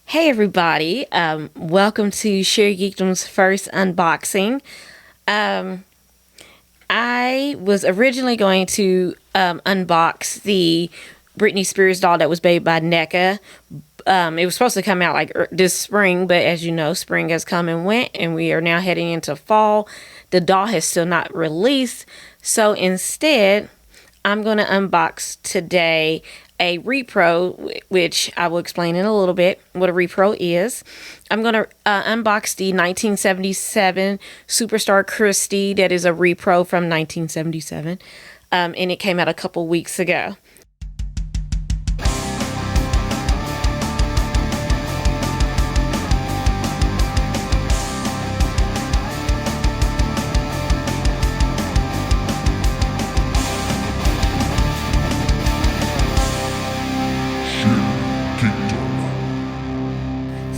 Hey everybody, welcome to Sherry Geekdom's first unboxing. Um, I was originally going to unbox the Britney Spears doll that was made by NECA. It was supposed to come out like this spring, but as you know, spring has come and went, and we are now heading into fall. The doll has still not released, so instead, I'm going to unbox today a repro, which I will explain in a little bit what a repro is. I'm going to unbox the 1977 Superstar Christie that is a repro from 1977, and it came out a couple weeks ago.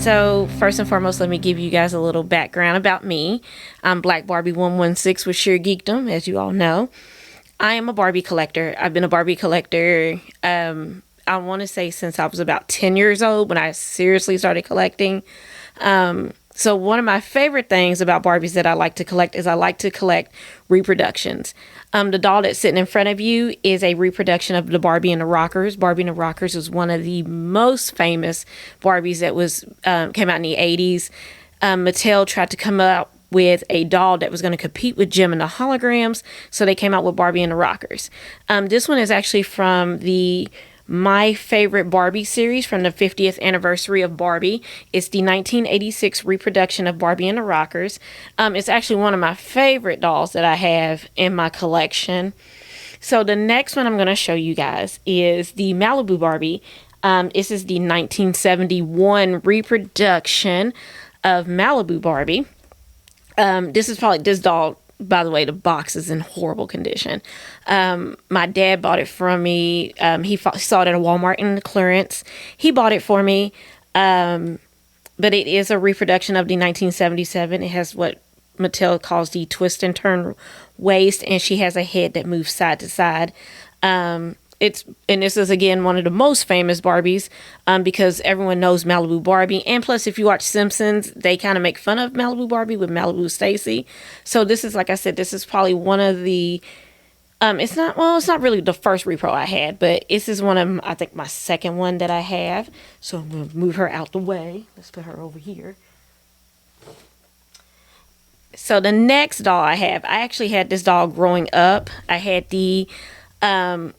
So first and foremost, let me give you guys a little background about me. I'm Blackbarbie 116 with Sheer Geekdom, as you all know. I am a Barbie collector. I've been a Barbie collector, I want to say since I was about 10 years old when I seriously started collecting. So one of my favorite things about Barbies that I like to collect is I like to collect reproductions. The doll that's sitting in front of you is a reproduction of the Barbie and the Rockers. Barbie and the Rockers was one of the most famous Barbies that was came out in the 80s. Mattel tried to come up with a doll that was going to compete with Jem and the Holograms, so they came out with Barbie and the Rockers. This one is actually from the My Favorite Barbie series from the 50th anniversary of Barbie. It's the 1986 reproduction of Barbie and the Rockers. It's actually one of my favorite dolls that I have in my collection. So the next one I'm going to show you guys is the Malibu Barbie. This is the 1971 reproduction of Malibu Barbie. This doll, by the way, the box is in horrible condition. My dad bought it from me. He saw it at a Walmart in the clearance. He bought it for me. But it is a reproduction of the 1977. It has what Mattel calls the twist and turn waist, and she has a head that moves side to side. And this is again one of the most famous Barbies because everyone knows Malibu Barbie, and plus if you watch Simpsons, they kind of make fun of Malibu Barbie with Malibu Stacy. So this is, like I said, this is probably one of the it's not really the first repro I had, but this is one of, I think, my second one that I have. So I'm going to move her out the way. Let's put her over here. So the next doll I have, I actually had this doll growing up. I had the one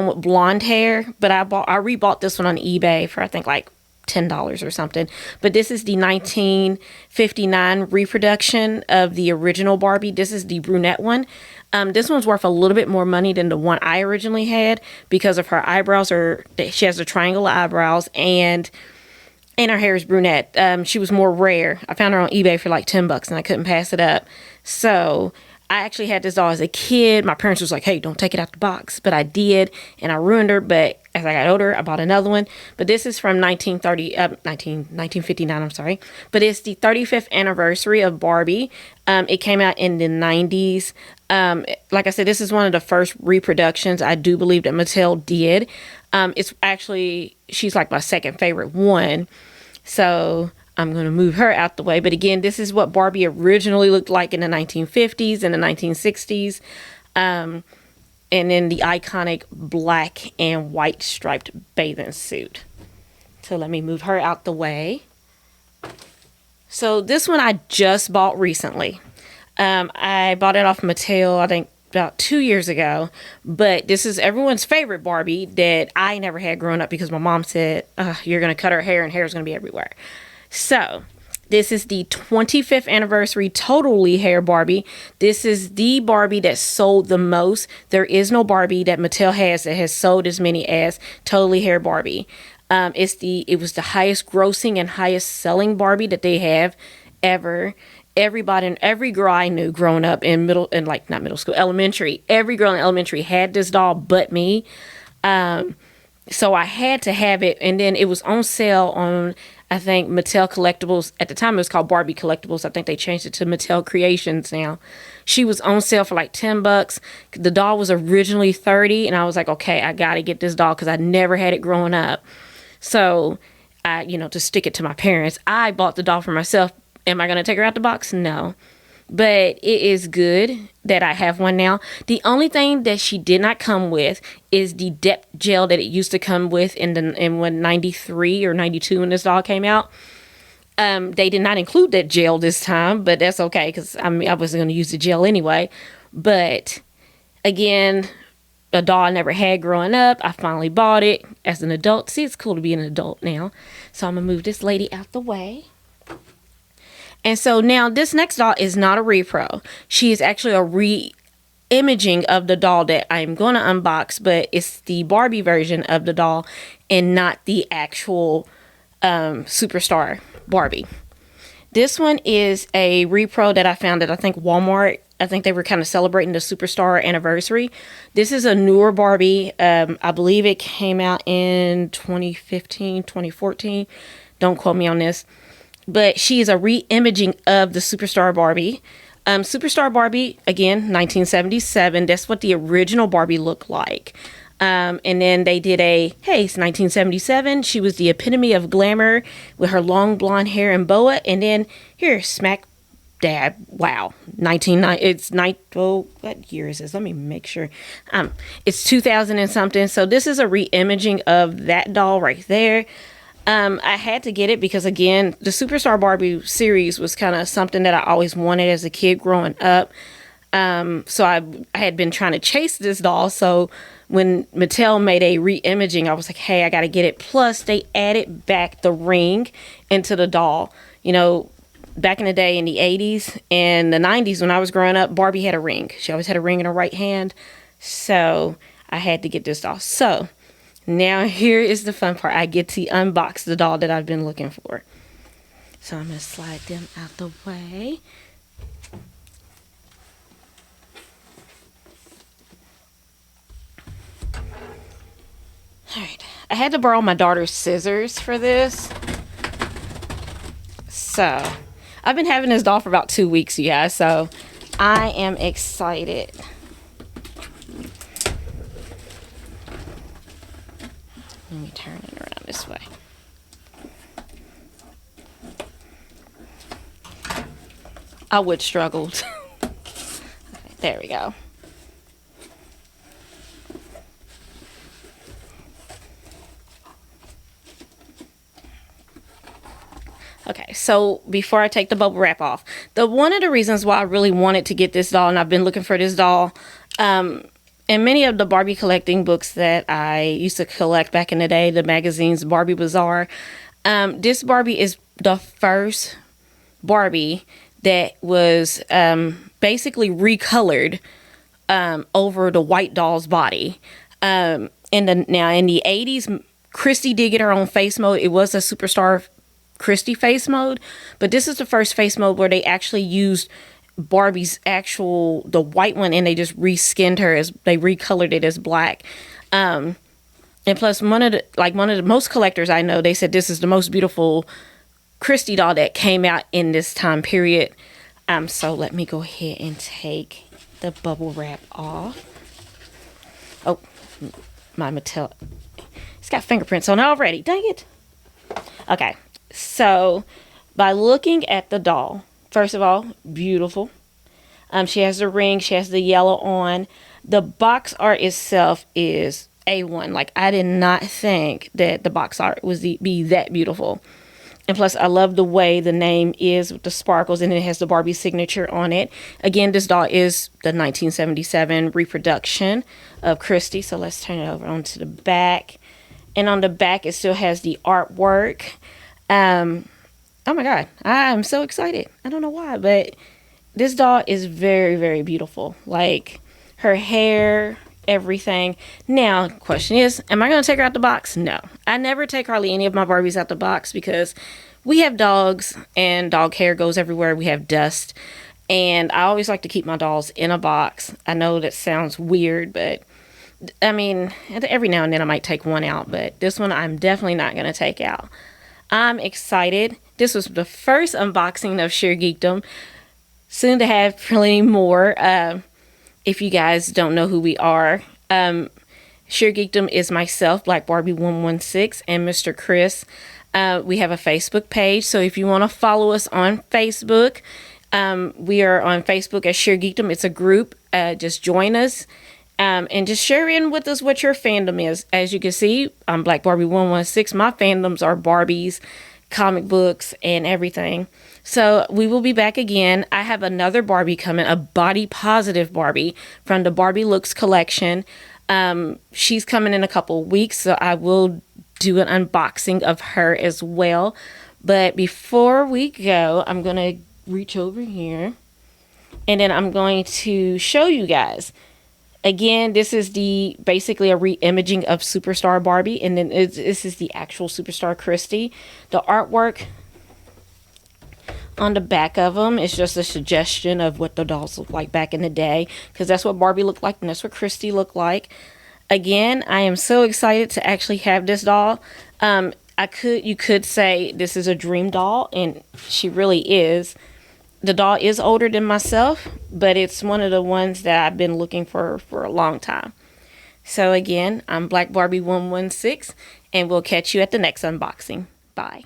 with blonde hair, but I rebought this one on eBay for I think like $10 or something. But this is the 1959 reproduction of the original Barbie. This is the brunette one. This one's worth a little bit more money than the one I originally had because of her eyebrows. She has a triangle eyebrows, and her hair is brunette. She was more rare. I found her on eBay for like $10 and I couldn't pass it up. So I actually had this doll as a kid. My parents was like, hey, don't take it out the box. But I did, and I ruined her. But as I got older, I bought another one. But this is from 1959, I'm sorry. But it's the 35th anniversary of Barbie. It came out in the 90s. Like I said, this is one of the first reproductions I do believe that Mattel did. It's actually, she's like my second favorite one. So I'm going to move her out the way. But again, this is what Barbie originally looked like in the 1950s and the 1960s. And then the iconic black and white striped bathing suit. So let me move her out the way. So this one I just bought recently. I bought it off Mattel, I think about 2 years ago. But this is everyone's favorite Barbie that I never had growing up because my mom said, you're going to cut her hair and hair is going to be everywhere. So this is the 25th anniversary Totally Hair Barbie. This is the Barbie that sold the most. There is no Barbie that Mattel has that has sold as many as Totally Hair Barbie. It was the highest grossing and highest selling Barbie that they have ever. Everybody and every girl I knew growing up in elementary, every girl in elementary had this doll but me. So I had to have it, and then it was on sale on, I think, Mattel Collectibles. At the time, it was called Barbie Collectibles. I think they changed it to Mattel Creations now. She was on sale for like $10. The doll was originally $30, and I was like, okay, I got to get this doll because I never had it growing up. So to stick it to my parents. I bought the doll for myself. Am I going to take her out the box? No. But it is good that I have one now. The only thing that she did not come with is the depth gel that it used to come with in when 93 or 92 when this doll came out. They did not include that gel this time, but that's okay because I wasn't going to use the gel anyway. But again, a doll I never had growing up. I finally bought it as an adult. See, it's cool to be an adult now. So I'm going to move this lady out the way. And so now this next doll is not a repro. She is actually a re-imaging of the doll that I'm going to unbox, but it's the Barbie version of the doll and not the actual Superstar Barbie. This one is a repro that I found at, I think, Walmart. I think they were kind of celebrating the Superstar anniversary. This is a newer Barbie. I believe it came out in 2015, 2014. Don't quote me on this. But she is a re-imaging of the Superstar Barbie. Superstar Barbie, again, 1977. That's what the original Barbie looked like. And then they did hey, it's 1977. She was the epitome of glamour with her long blonde hair and boa. And then here, smack dab, wow, what year is this? Let me make sure. It's 2000 and something. So this is a re-imaging of that doll right there. I had to get it because, again, the Superstar Barbie series was kind of something that I always wanted as a kid growing up. So I had been trying to chase this doll. So when Mattel made a re-imaging, I was like, hey, I got to get it. Plus, they added back the ring into the doll. You know, back in the day in the 80s and the 90s when I was growing up, Barbie had a ring. She always had a ring in her right hand. So I had to get this doll. So now here is the fun part. I get to unbox the doll that I've been looking for. So I'm going to slide them out the way. All right. I had to borrow my daughter's scissors for this. So I've been having this doll for about 2 weeks, you guys. So I am excited. Let me turn it around this way. I would struggle. Okay, there we go. Okay, so before I take the bubble wrap off, one of the reasons why I really wanted to get this doll, and I've been looking for this doll, in many of the Barbie collecting books that I used to collect back in the day, the magazines, Barbie Bazaar, this Barbie is the first Barbie that was basically recolored over the white doll's body. Now in the 80s, Christie did get her own face mode. It was a Superstar Christie face mode, but this is the first face mode where they actually used Barbie's the white one, and they just reskinned her they recolored it as black. And plus, one of the most collectors I know, they said this is the most beautiful Christie doll that came out in this time period. So let me go ahead and take the bubble wrap off. Oh, my Mattel, it's got fingerprints on it already. Dang it. Okay. So, by looking at the doll, first of all, beautiful. She has the ring. She has the yellow on. The box art itself is A1. Like, I did not think that the box art was be that beautiful. And plus, I love the way the name is with the sparkles, and it has the Barbie signature on it. Again, this doll is the 1977 reproduction of Christie. So, let's turn it over onto the back. And on the back, it still has the artwork. Oh my God, I'm so excited. I don't know why, but this doll is very, very beautiful. Like, her hair, everything. Now, question is, am I going to take her out the box? No. I never take hardly any of my Barbies out the box because we have dogs and dog hair goes everywhere. We have dust. And I always like to keep my dolls in a box. I know that sounds weird, but I mean, every now and then I might take one out, but this one I'm definitely not going to take out. I'm excited. This was the first unboxing of Sheer Geekdom. Soon to have plenty more. If you guys don't know who we are, Sheer Geekdom is myself, Black Barbie 116, and Mr. Chris. We have a Facebook page, so if you want to follow us on Facebook, we are on Facebook as Sheer Geekdom. It's a group. Just join us and just share in with us what your fandom is. As you can see, I'm Black Barbie 116. My fandoms are Barbies, comic books, and everything. So we will be back again. I have another Barbie coming, a body positive Barbie from the Barbie Looks collection. She's coming in a couple weeks, so I will do an unboxing of her as well. But before we go, I'm going to reach over here and then I'm going to show you guys. Again, this is basically a re-imaging of Superstar Barbie, and then this is the actual Superstar Christie. The artwork on the back of them is just a suggestion of what the dolls looked like back in the day, because that's what Barbie looked like and that's what Christie looked like. Again, I am so excited to actually have this doll. You could say this is a dream doll, and she really is. The doll is older than myself, but it's one of the ones that I've been looking for a long time. So again, I'm Black Barbie 116, and we'll catch you at the next unboxing. Bye.